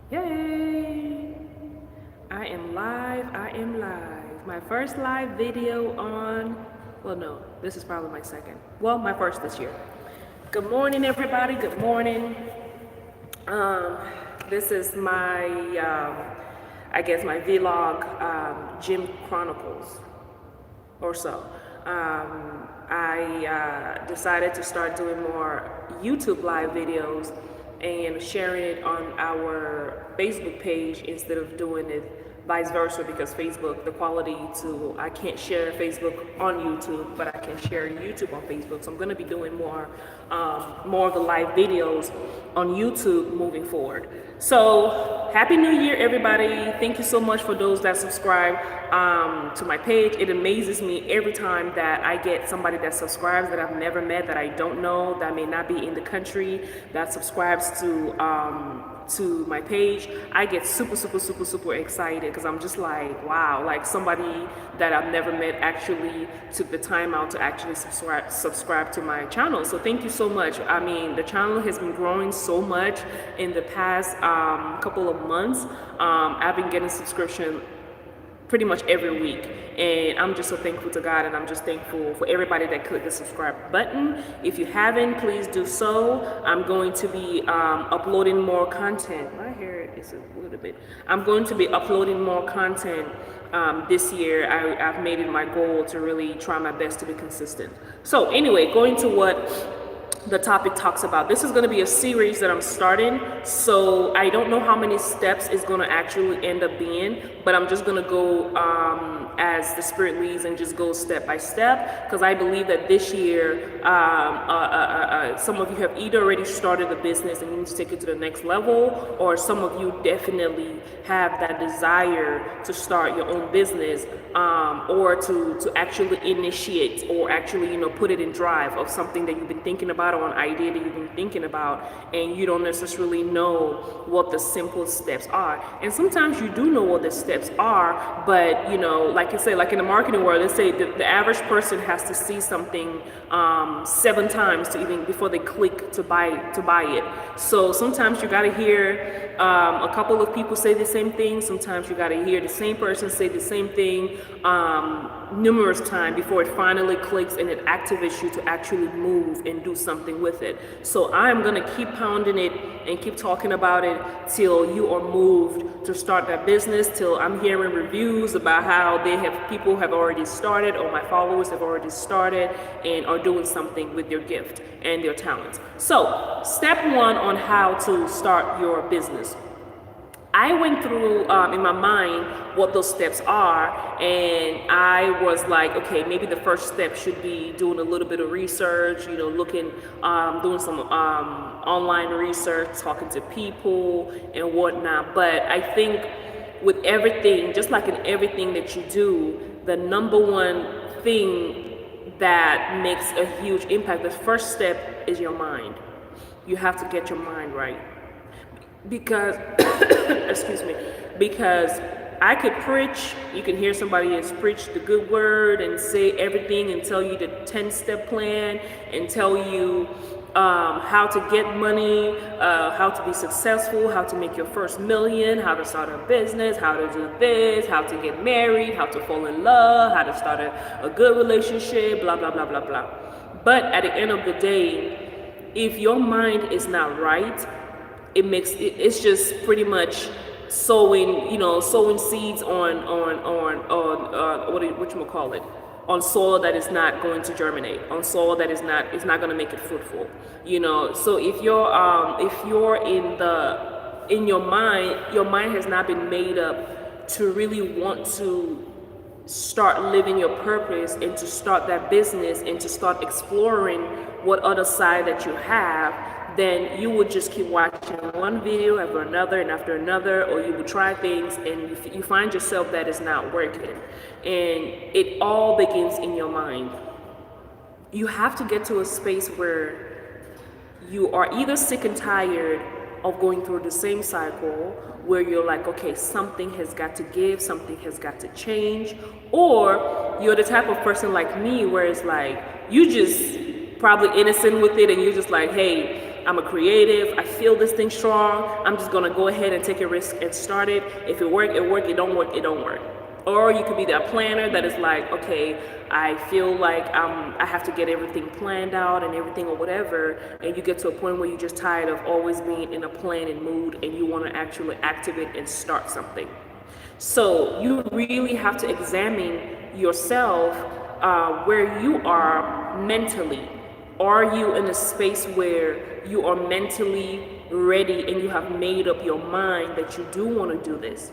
Yay! I am live. I am live. My first live video on, well, no, this is probably my second. Well, my first this year. Good morning, everybody. Good morning. Um, this is my, I guess, my vlog, Gym Chronicles or so. I decided to start doing more YouTube live videos and sharing it on our Facebook page instead of doing it vice versa, because Facebook, the quality to, I can't share Facebook on YouTube, but I can share YouTube on Facebook. So I'm going to be doing more of the live videos on YouTube moving forward. So Happy New Year, everybody. Thank you so much for those that subscribe to my page. It amazes me every time that I get somebody that subscribes that I've never met, that I don't know, that may not be in the country, that subscribes to my page. I get super excited because I'm just like, wow, like somebody that I've never met actually took the time out to actually subscribe to my channel. So thank you so much. I mean, the channel has been growing so much in the past couple of months. I've been getting subscription pretty much every week, and I'm just so thankful to God, and I'm just thankful for everybody that clicked the subscribe button. If you haven't, please do so. I'm going to be uploading more content. My hair is a little bit. I'm going to be uploading more content this year. I've made it my goal to really try my best to be consistent. So anyway, going to what the topic talks about. This is going to be a series that I'm starting, so I don't know how many steps it's going to actually end up being, but I'm just going to go as the Spirit leads and just go step by step, because I believe that this year some of you have either already started the business and you need to take it to the next level, or some of you definitely have that desire to start your own business, or to actually initiate, or actually put it in drive of something that you've been thinking about, or an idea that you've been thinking about, and you don't necessarily know what the simple steps are. And sometimes you do know what the steps are, but like I say, like in the marketing world, they say the average person has to see something 7 times to even before they click to buy it. So sometimes you got to hear a couple of people say the same thing. Sometimes you got to hear the same person say the same thing numerous times before it finally clicks and it activates you to actually move and do something with it. So I'm going to keep pounding it and keep talking about it till you are moved to start that business, till I'm hearing reviews about how people have already started, or my followers have already started and are doing something with their gift and their talents. So step 1 on how to start your business. I went through in my mind what those steps are, and I was like, okay, maybe the first step should be doing a little bit of research, looking, doing some online research, talking to people and whatnot. But I think with everything, just like in everything that you do, the number one thing that makes a huge impact, the first step is your mind. You have to get your mind right. Because excuse me, because I could preach, you can hear somebody has preached the good word and say everything and tell you the 10-step plan and tell you how to get money, how to be successful, how to make your first million, how to start a business, how to do this, how to get married, how to fall in love, how to start a good relationship, blah blah blah blah blah. But at the end of the day, if your mind is not right, it's just pretty much sowing seeds on what you call it, on soil that is not going to germinate, on soil that is not going to make it fruitful. So if you're in your mind has not been made up to really want to start living your purpose and to start that business and to start exploring what other side that you have, then you would just keep watching one video after another and after another, or you would try things and you find yourself that is not working. And it all begins in your mind. You have to get to a space where you are either sick and tired of going through the same cycle, where you're like, okay, something has got to give, something has got to change, or you're the type of person like me where it's like, you just probably innocent with it and you're just like, hey, I'm a creative, I feel this thing strong, I'm just gonna go ahead and take a risk and start it. If it work, it work, it don't work, it don't work. Or you could be that planner that is like, okay, I feel like I have to get everything planned out and everything or whatever, and you get to a point where you're just tired of always being in a planning mood and you want to actually activate and start something. So you really have to examine yourself, where you are mentally. Are you in a space where you are mentally ready and you have made up your mind that you do want to do this?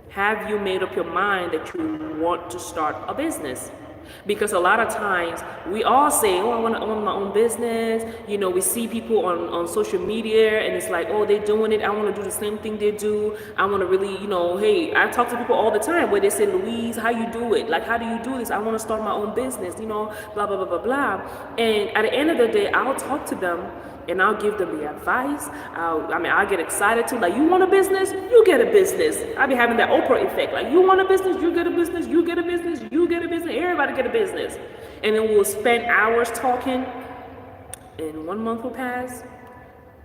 Have you made up your mind that you want to start a business? Because a lot of times we all say, oh, I want to own my own business. You know, we see people on social media and it's like, oh, they're doing it. I want to do the same thing they do. I want to really, you know, hey, I talk to people all the time where they say, Louise, how you do it? Like, how do you do this? I want to start my own business, you know, blah, blah, blah, blah, blah. And at the end of the day, I'll talk to them and I'll give them the advice. I'll get excited too. Like, you want a business? You get a business. I'll be having that Oprah effect. Like, you want a business? You get a business. You get a business. You get a business. Everybody get a business. And then we'll spend hours talking. And 1 month will pass.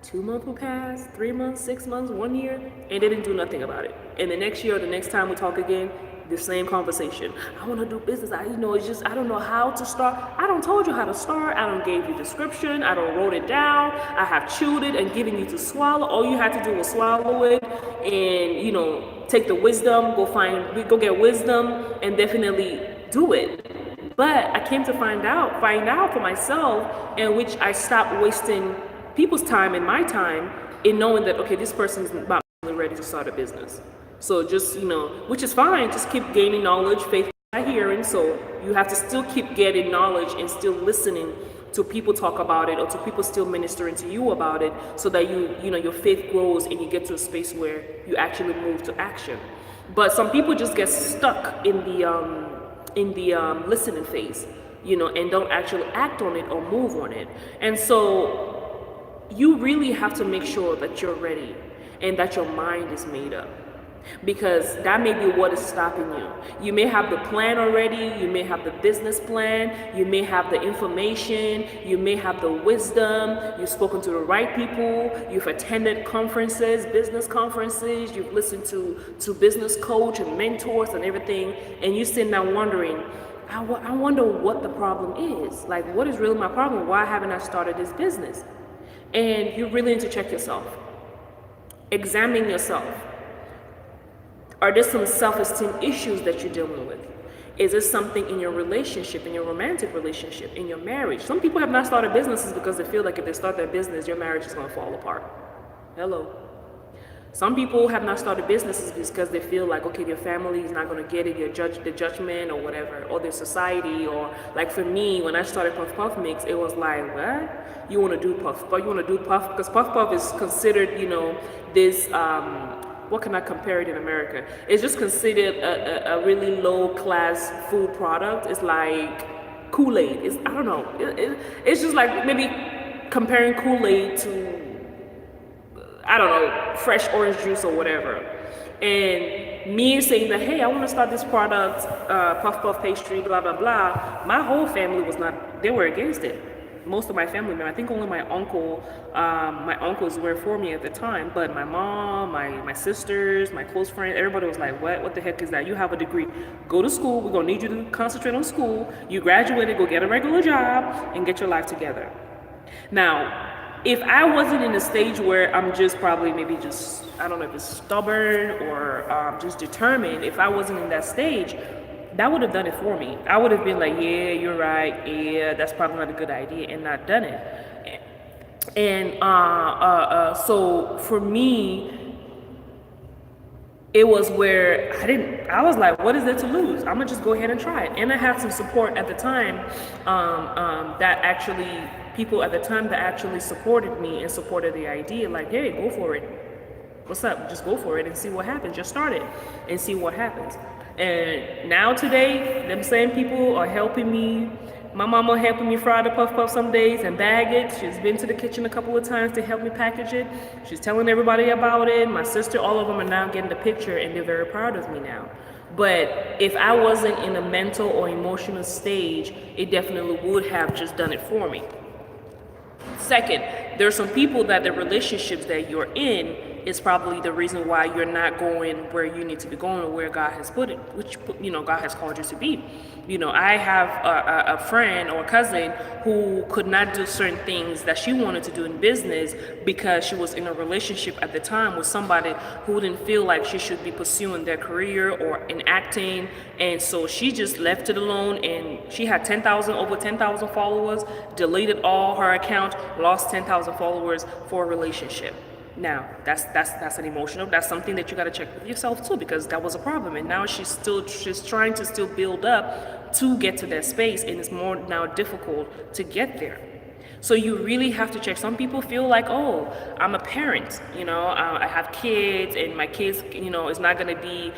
2 months will pass. 3 months, 6 months, 1 year. And they didn't do nothing about it. And the next year or the next time we talk again, the same conversation. I want to do business. It's just, I don't know how to start. I don't told you how to start. I don't gave you description. I don't wrote it down. I have chewed it and given you to swallow. All you had to do was swallow it and, you know, take the wisdom, go get wisdom and definitely do it. But I came to find out for myself, in which I stopped wasting people's time and my time in knowing that, okay, this person's not ready to start a business. So just, you know, which is fine, just keep gaining knowledge, faith by hearing. So you have to still keep getting knowledge and still listening to people talk about it, or to people still ministering to you about it, so that you know, your faith grows and you get to a space where you actually move to action. But some people just get stuck in the listening phase, you know, and don't actually act on it or move on it. And so you really have to make sure that you're ready and that your mind is made up. Because that may be what is stopping you. You may have the plan already, you may have the business plan, you may have the information, you may have the wisdom, you've spoken to the right people, you've attended conferences, business conferences, you've listened to business coach and mentors and everything, and you're sitting there wondering, I wonder what the problem is. Like, what is really my problem? Why haven't I started this business? And you really need to check yourself. Examine yourself. Are there some self-esteem issues that you're dealing with? Is there something in your relationship, in your romantic relationship, in your marriage? Some people have not started businesses because they feel like if they start their business, your marriage is going to fall apart. Hello. Some people have not started businesses because they feel like, okay, their family is not going to get it, the judgment or whatever, or their society, or like for me, when I started Puff Puff Mix, it was like, what? You want to do Puff Puff? You want to do Puff? Because Puff Puff is considered, you know, this, what can I compare it in America? It's just considered a really low class food product. It's like Kool-Aid. I don't know. It's just like maybe comparing Kool-Aid to, I don't know, fresh orange juice or whatever. And me saying that, hey, I want to start this product, Puff Puff pastry, blah, blah, blah. My whole family was not, they were against it. Most of my family members, I think only my uncles were for me at the time, but my mom, my sisters, my close friends, everybody was like, what the heck is that? You have a degree, go to school, we're gonna need you to concentrate on school, you graduated, go get a regular job and get your life together. Now, if I wasn't in a stage where I'm just probably maybe just, I don't know if it's stubborn or just determined, if I wasn't in that stage, that would have done it for me. I would have been like, yeah, you're right. Yeah, that's probably not a good idea, and not done it. And so for me, it was where I was like, what is there to lose? I'm gonna just go ahead and try it. And I had some support at the time, people at the time that actually supported me and supported the idea, like, hey, go for it. What's up? Just go for it and see what happens. Just start it and see what happens. And now today, them same people are helping me. My mama helping me fry the Puff Puff some days and bag it. She's been to the kitchen a couple of times to help me package it. She's telling everybody about it. My sister, all of them are now getting the picture and they're very proud of me now. But if I wasn't in a mental or emotional stage, it definitely would have just done it for me. Second, there's some people that the relationships that you're in is probably the reason why you're not going where you need to be going, or where God has put it, which, you know, God has called you to be. You know, I have a friend or a cousin who could not do certain things that she wanted to do in business because she was in a relationship at the time with somebody who didn't feel like she should be pursuing their career or in acting, and so she just left it alone. And she had over 10,000 followers, deleted all her accounts, lost 10,000 followers for a relationship. Now, that's an emotional, that's something that you got to check with yourself too, because that was a problem. And now she's trying to still build up to get to that space, and it's more now difficult to get there. So you really have to check. Some people feel like, oh, I'm a parent, you know, I have kids, and my kids, you know, it's not going to be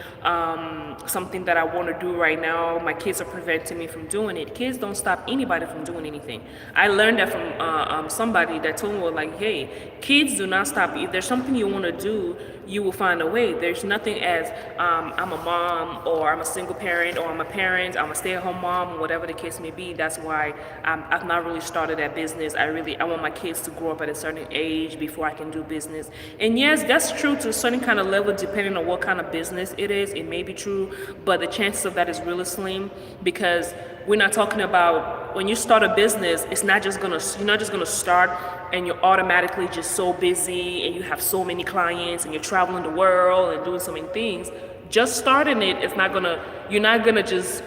something that I want to do right now. My kids are preventing me from doing it. Kids don't stop anybody from doing anything. I learned that from somebody that told me, like, hey, kids do not stop. If there's something you want to do, you will find a way. There's nothing as I'm a mom, or I'm a single parent, or I'm a parent, I'm a stay-at-home mom, whatever the case may be. That's why I've not really started that business. I want my kids to grow up at a certain age before I can do business. And yes, that's true to a certain kind of level, depending on what kind of business it is. It may be true, but the chances of that is really slim, because we're not talking about, when you start a business, you're not just gonna start and you're automatically just so busy and you have so many clients and you're traveling the world and doing so many things. Just starting it, you're not gonna just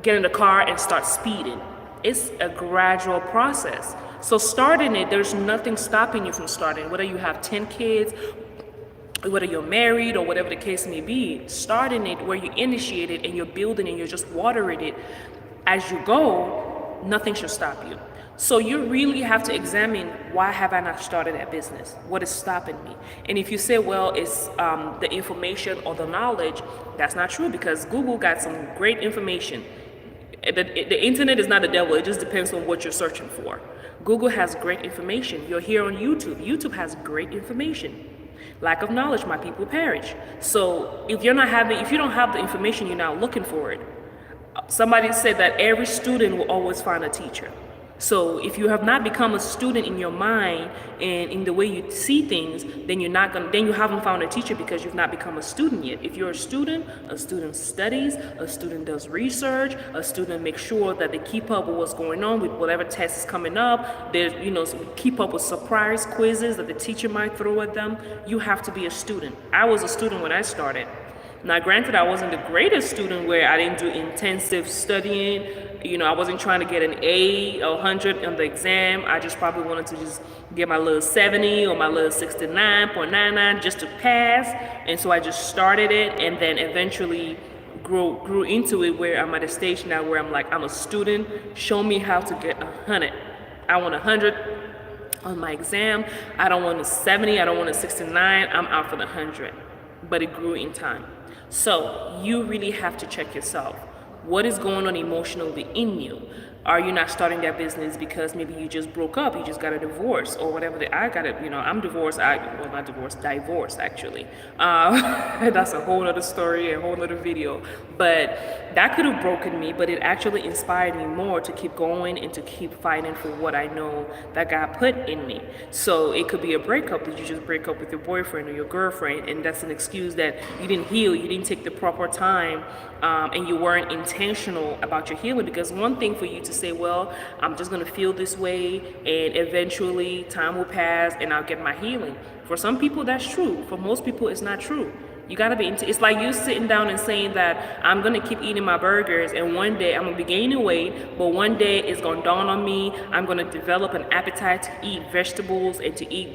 get in the car and start speeding. It's a gradual process. So starting it, there's nothing stopping you from starting. Whether you have 10 kids, whether you're married, or whatever the case may be, starting it where you initiate it and you're building and you're just watering it as you go, nothing should stop you. So you really have to examine, why have I not started that business? What is stopping me? And if you say, well, it's the information or the knowledge, that's not true, because Google got some great information. The internet is not the devil. It just depends on what you're searching for. Google has great information. You're here on YouTube. YouTube has great information. Lack of knowledge, my people perish. So if you don't have the information, you're not looking for it. Somebody said that every student will always find a teacher. So if you have not become a student in your mind and in the way you see things, then you haven't found a teacher, because you've not become a student yet. If you're a student studies, a student does research, a student makes sure that they keep up with what's going on with whatever test is coming up. Keep up with surprise quizzes that the teacher might throw at them. You have to be a student. I was a student when I started. Now, granted, I wasn't the greatest student where I didn't do intensive studying. You know, I wasn't trying to get an A or 100 on the exam. I just probably wanted to just get my little 70 or my little 69.99 just to pass. And so I just started it, and then eventually grew into it, where I'm at a stage now where I'm like, I'm a student. Show me how to get 100. I want 100 on my exam. I don't want a 70. I don't want a 69. I'm out for the 100. But it grew in time. So you really have to check yourself. What is going on emotionally in you? Are you not starting that business because maybe you just broke up, you just got a divorce, or whatever? I'm divorced. Not divorced, divorced actually. That's a whole other story, a whole other video. But that could have broken me, but it actually inspired me more to keep going and to keep fighting for what I know that God put in me. So it could be a breakup. Did you just break up with your boyfriend or your girlfriend, and that's an excuse that you didn't heal, you didn't take the proper time, and you weren't intentional about your healing? Because one thing for you to say, well, I'm just going to feel this way, and eventually time will pass and I'll get my healing. For some people, that's true. For most people, it's not true. You gotta be it's like you sitting down and saying that I'm gonna keep eating my burgers, and one day I'm gonna be gaining weight, but one day it's gonna dawn on me, I'm gonna develop an appetite to eat vegetables and to eat,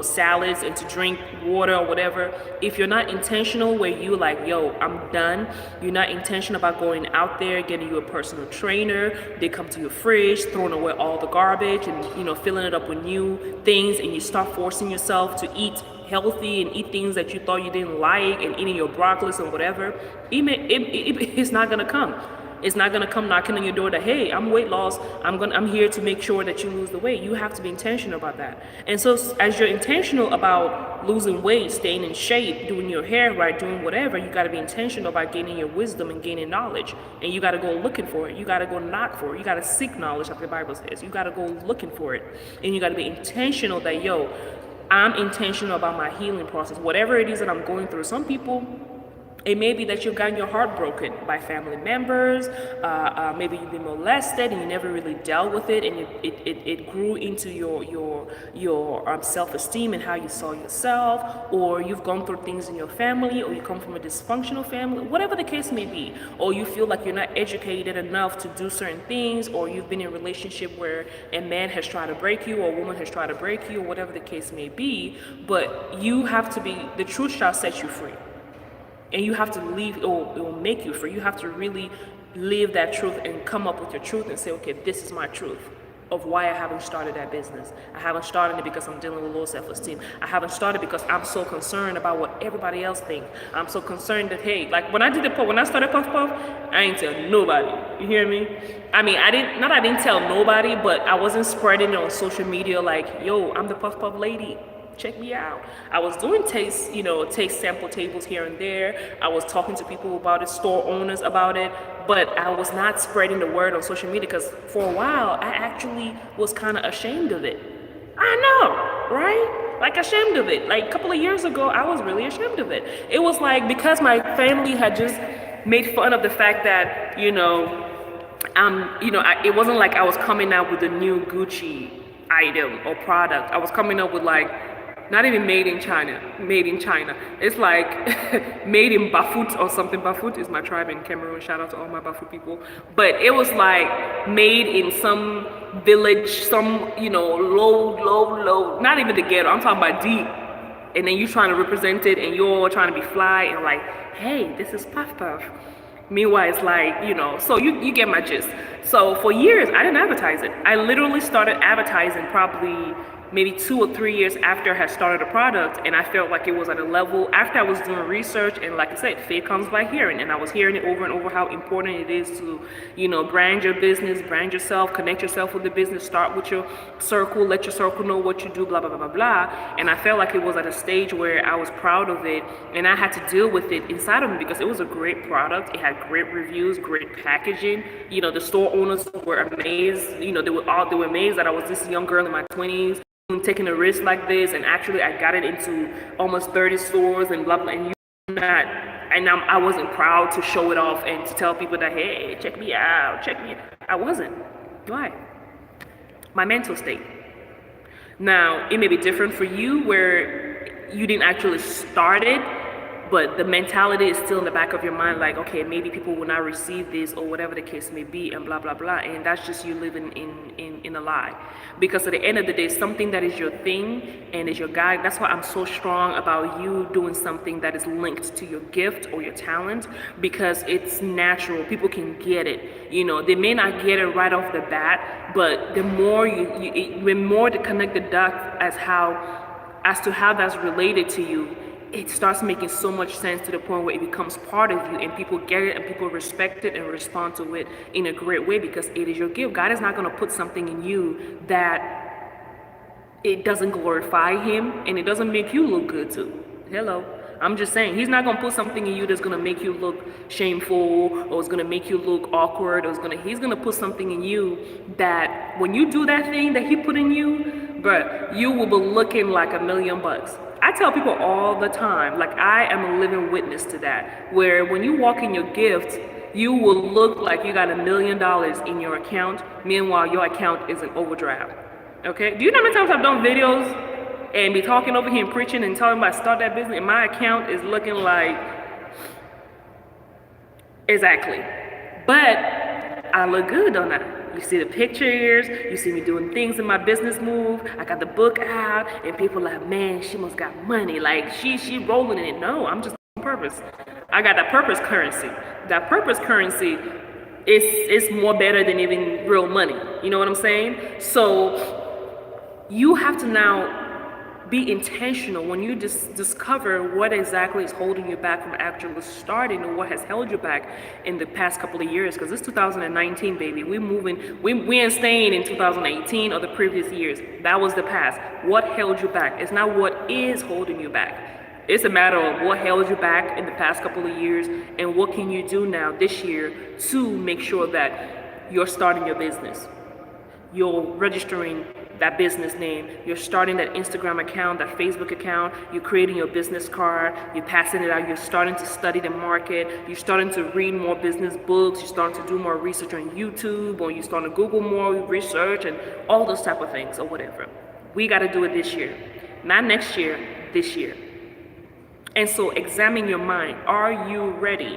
salads and to drink water or whatever. If you're not intentional, where you like, yo, I'm done, you're not intentional about going out there, getting you a personal trainer, they come to your fridge, throwing away all the garbage and filling it up with new things, and you start forcing yourself to eat healthy and eat things that you thought you didn't like, and eating your broccoli and whatever, it's not gonna come. It's not gonna come knocking on your door that, hey, I'm weight loss. I'm here to make sure that you lose the weight. You have to be intentional about that. And so as you're intentional about losing weight, staying in shape, doing your hair right, doing whatever, you got to be intentional about gaining your wisdom and gaining knowledge. And you got to go looking for it. You got to go knock for it. You got to seek knowledge, like the Bible says. You got to go looking for it. And you got to be intentional that, yo, I'm intentional about my healing process. Whatever it is that I'm going through. Some people, it may be that you've gotten your heart broken by family members. Maybe you've been molested and you never really dealt with it, and it grew into your self-esteem and how you saw yourself. Or you've gone through things in your family, or you come from a dysfunctional family, whatever the case may be. Or you feel like you're not educated enough to do certain things, or you've been in a relationship where a man has tried to break you, or a woman has tried to break you, or whatever the case may be. But you have to be, the truth shall set you free. And you have to leave, it will make you free. You have to really live that truth and come up with your truth and say, okay, this is my truth of why I haven't started that business. I haven't started it because I'm dealing with low self-esteem. I haven't started because I'm so concerned about what everybody else thinks. I'm so concerned that, hey, like when I started Puff Puff, I ain't tell nobody. You hear me? I mean, I didn't tell nobody, but I wasn't spreading it on social media like, yo, I'm the Puff Puff lady. Check me out. I was doing taste sample tables here and there. I was talking to people about it, store owners about it, but I was not spreading the word on social media because for a while I actually was kind of ashamed of it. I know, right? Like ashamed of it. Like a couple of years ago, I was really ashamed of it. It was like because my family had just made fun of the fact that, it wasn't like I was coming out with a new Gucci item or product. I was coming up with like, not even made in China. It's like made in Bafut or something. Bafut is my tribe in Cameroon. Shout out to all my Bafut people. But it was like made in some village, some, low, not even the ghetto. I'm talking about deep. And then you trying to represent it and you're trying to be fly and like, hey, this is Puff Puff. Meanwhile, it's like, so you get my gist. So for years, I didn't advertise it. I literally started advertising probably maybe 2 or 3 years after I had started a product, and I felt like it was at a level after I was doing research, and like I said, faith comes by hearing, and I was hearing it over and over how important it is to, brand your business, brand yourself, connect yourself with the business, start with your circle, let your circle know what you do, blah, blah, blah, blah, blah. And I felt like it was at a stage where I was proud of it, and I had to deal with it inside of me because it was a great product. It had great reviews, great packaging. The store owners were amazed. They were amazed that I was this young girl in my 20s taking a risk like this, and actually I got it into almost 30 stores and blah, blah, and I wasn't proud to show it off and to tell people that, hey, check me out. I wasn't. Why? My mental state. Now, it may be different for you where you didn't actually start it, but the mentality is still in the back of your mind, like, okay, maybe people will not receive this or whatever the case may be, and blah, blah, blah. And that's just you living in a lie. Because at the end of the day, something that is your thing and is your guide, that's why I'm so strong about you doing something that is linked to your gift or your talent, because it's natural. People can get it. They may not get it right off the bat, but the more the more to connect the dots as to how that's related to you, it starts making so much sense to the point where it becomes part of you, and people get it and people respect it and respond to it in a great way because it is your gift. God is not going to put something in you that it doesn't glorify him and it doesn't make you look good too. Hello. I'm just saying, he's not going to put something in you that's going to make you look shameful or it's going to make you look awkward, or he's going to put something in you that when you do that thing that he put in you, bruh, you will be looking like $1 million. I tell people all the time, like I am a living witness to that, where when you walk in your gift, you will look like you got $1 million in your account. Meanwhile, your account is an overdraft. Okay? Do you know how many times I've done videos and be talking over here and preaching and telling about start that business, and my account is looking like, exactly. But I look good, don't I? You see the pictures, you see me doing things in my business move. I got the book out, and people are like, man, she must got money. Like she rolling in it. No, I'm just on purpose. I got that purpose currency. That purpose currency is more better than even real money. You know what I'm saying? So you have to now be intentional when you discover what exactly is holding you back from actually starting, or what has held you back in the past couple of years. Because it's 2019, baby. We ain't staying in 2018 or the previous years. That was the past. What held you back? It's not what is holding you back. It's a matter of what held you back in the past couple of years, and what can you do now this year to make sure that you're starting your business. You're registering that business name, you're starting that Instagram account, that Facebook account, you're creating your business card, you're passing it out, you're starting to study the market, you're starting to read more business books, you're starting to do more research on YouTube, or you're starting to Google more research and all those type of things, or whatever. We got to do it this year. Not next year, this year. And so examine your mind. Are you ready?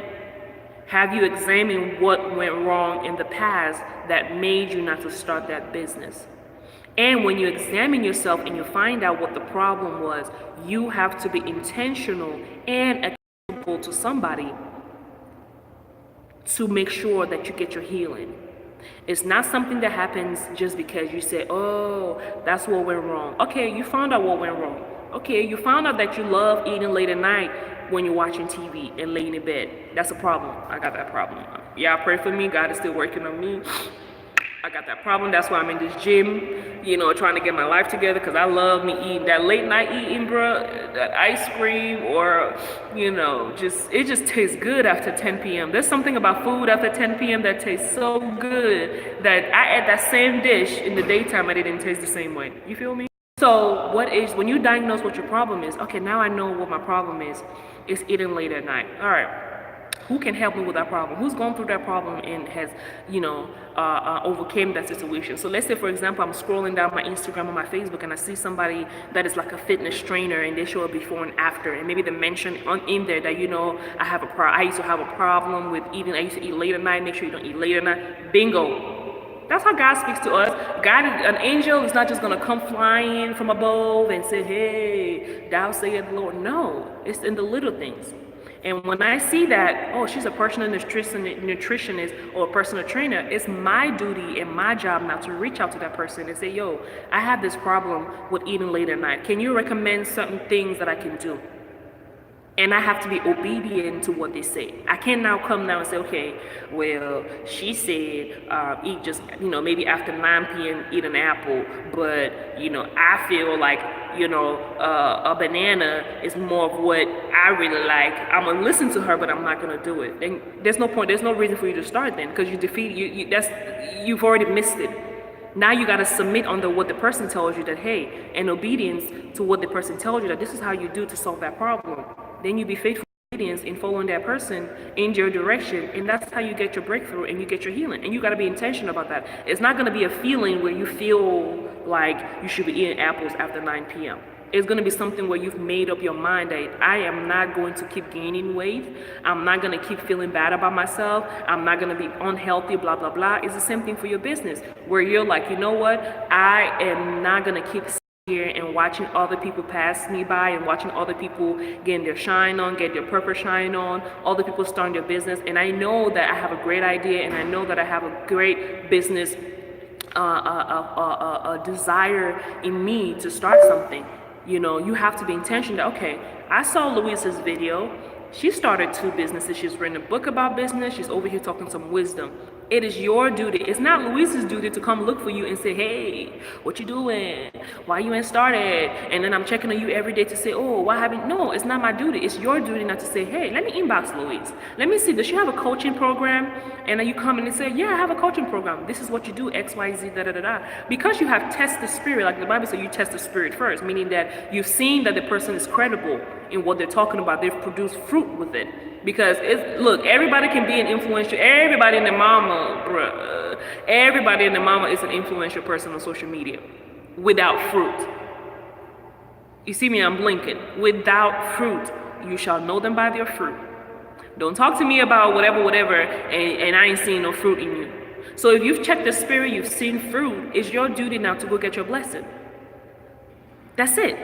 Have you examined what went wrong in the past that made you not to start that business? And when you examine yourself and you find out what the problem was, you have to be intentional and accountable to somebody to make sure that you get your healing. It's not something that happens just because you say, oh, that's what went wrong. Okay, you found out what went wrong. Okay, you found out that you love eating late at night when you're watching TV and laying in bed. That's a problem. I got that problem. Y'all pray for me. God is still working on me. I got that problem. That's why I'm in this gym, trying to get my life together, because I love me eating that late night eating, bro. That ice cream, or, it just tastes good after 10 p.m. There's something about food after 10 p.m. that tastes so good that I ate that same dish in the daytime and it didn't taste the same way. You feel me? So when you diagnose what your problem is, okay, now I know what my problem is. It's eating late at night. All right. Who can help me with that problem? Who's gone through that problem and has, overcame that situation? So let's say, for example, I'm scrolling down my Instagram or my Facebook and I see somebody that is like a fitness trainer, and they show a before and after, and maybe they mention in there that, I used to have a problem with eating. I used to eat late at night. Make sure you don't eat late at night. Bingo. That's how God speaks to us. God, an angel is not just going to come flying from above and say, hey, thou sayest the Lord. No, it's in the little things. And when I see that, oh, she's a personal nutritionist or a personal trainer, it's my duty and my job now to reach out to that person and say, yo, I have this problem with eating late at night. Can you recommend certain things that I can do? And I have to be obedient to what they say. I can't now come now and say, okay, well, she said eat just, maybe after 9 p.m. eat an apple, but, I feel like, a banana is more of what I really like. I'm going to listen to her, but I'm not going to do it. And there's no point, there's no reason for you to start then, because you've already missed it. Now you got to submit under what the person tells you, that, hey, in obedience to what the person tells you, that this is how you do to solve that problem. Then you be faithful in following that person in your direction, and that's how you get your breakthrough and you get your healing. And you got to be intentional about that. It's not going to be a feeling where you feel like you should be eating apples after 9 p.m. It's going to be something where you've made up your mind that I am not going to keep gaining weight. I'm not going to keep feeling bad about myself. I'm not going to be unhealthy, blah, blah, blah. It's the same thing for your business, where you're like, you know what? I am not going to keep here and watching other people pass me by and watching other people getting their shine on, get their purpose shine on, other people starting their business. And I know that I have a great idea, and I know that I have a great business, a desire in me to start something. You have to be intentional. Okay, I saw Louisa's video. She started 2 businesses. She's written a book about business. She's over here talking some wisdom. It is your duty. It's not Luisa's duty to come look for you and say, hey, what you doing? Why you ain't started? And then I'm checking on you every day to say, oh, why haven't? No, it's not my duty. It's your duty not to say, hey, let me inbox Louise. Let me see, does she have a coaching program? And then you come in and say, yeah, I have a coaching program. This is what you do, X, Y, Z, da, da, da, da. Because you have tested the spirit, like the Bible says, you test the spirit first, meaning that you've seen that the person is credible in what they're talking about. They've produced fruit with it. Because look, everybody can be an influential. Everybody in the mama, bruh. Everybody in the mama is an influential person on social media without fruit. You see me, I'm blinking. Without fruit, you shall know them by their fruit. Don't talk to me about whatever, and I ain't seeing no fruit in you. So if you've checked the spirit, you've seen fruit, it's your duty now to go get your blessing. That's it.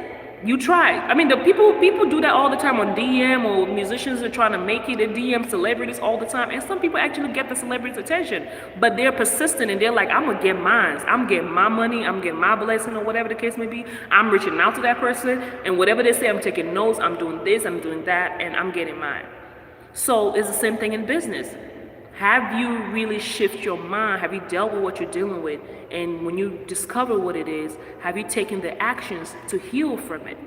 You try. I mean, the people do that all the time on DM, or musicians are trying to make it. They DM celebrities all the time, and some people actually get the celebrities' attention, but they're persistent and they're like, I'm gonna get mine. I'm getting my money. I'm getting my blessing, or whatever the case may be. I'm reaching out to that person, and whatever they say, I'm taking notes. I'm doing this. I'm doing that, and I'm getting mine. So it's the same thing in business. Have you really shift your mind? Have you dealt with what you're dealing with? And when you discover what it is, have you taken the actions to heal from it?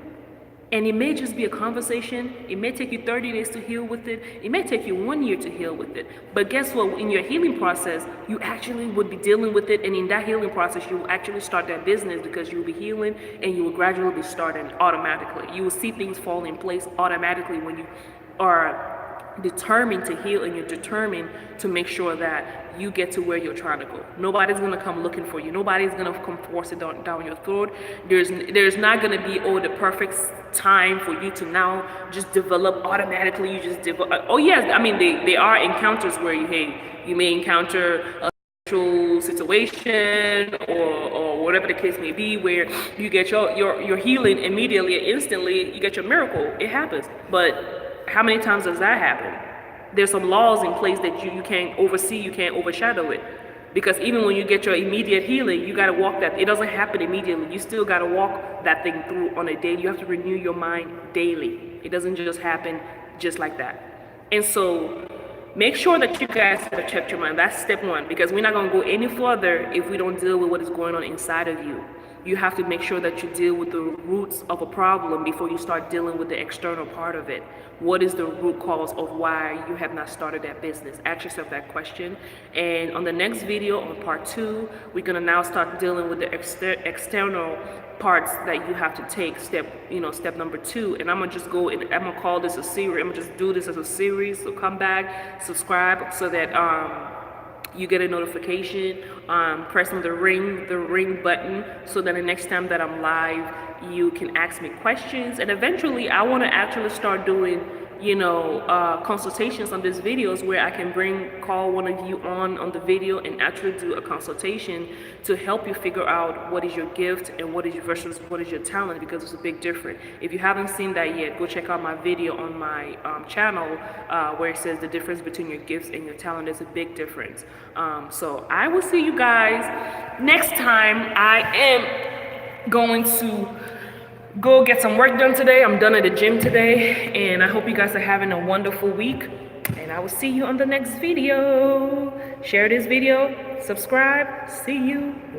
And it may just be a conversation. It may take you 30 days to heal with it. It may take you 1 year to heal with it. But guess what? In your healing process, you actually would be dealing with it. And in that healing process, you will actually start that business, because you will be healing and you will gradually be starting automatically. You will see things fall in place automatically when you are determined to heal, and you're determined to make sure that you get to where you're trying to go. Nobody's gonna come looking for you. Nobody's gonna come force it down your throat. There's not gonna be the perfect time for you to now just develop automatically. You just develop. Oh yes, I mean they are encounters where you may encounter a sexual situation, or whatever the case may be, where you get your healing immediately, instantly. You get your miracle. It happens, but how many times does that happen? There's some laws in place that you can't oversee, you can't overshadow it. Because even when you get your immediate healing, you gotta walk that. It doesn't happen immediately. You still gotta walk that thing through on a daily. You have to renew your mind daily. It doesn't just happen just like that. And so make sure that you guys have checked your mind. That's step one, because we're not gonna go any further if we don't deal with what is going on inside of you. You have to make sure that you deal with the roots of a problem before you start dealing with the external part of it. What is the root cause of why you have not started that business? Ask yourself that question. And on the next video, on part 2, we're gonna now start dealing with the external parts that you have to take, step number 2. And I'm gonna just go and I'm gonna call this a series. I'm gonna just do this as a series. So come back, subscribe, so that you get a notification, pressing the ring button, so that the next time that I'm live, you can ask me questions. And eventually I want to actually start doing consultations on these videos, where I can call one of you on the video and actually do a consultation to help you figure out what is your gift and what is your talent, because it's a big difference. If you haven't seen that yet, go check out my video on my channel where it says the difference between your gifts and your talent. There's a big difference. So I will see you guys next time. I am going to go get some work done today. I'm done at the gym today, and I hope you guys are having a wonderful week, and I will see you on the next video. Share this video, subscribe, see you.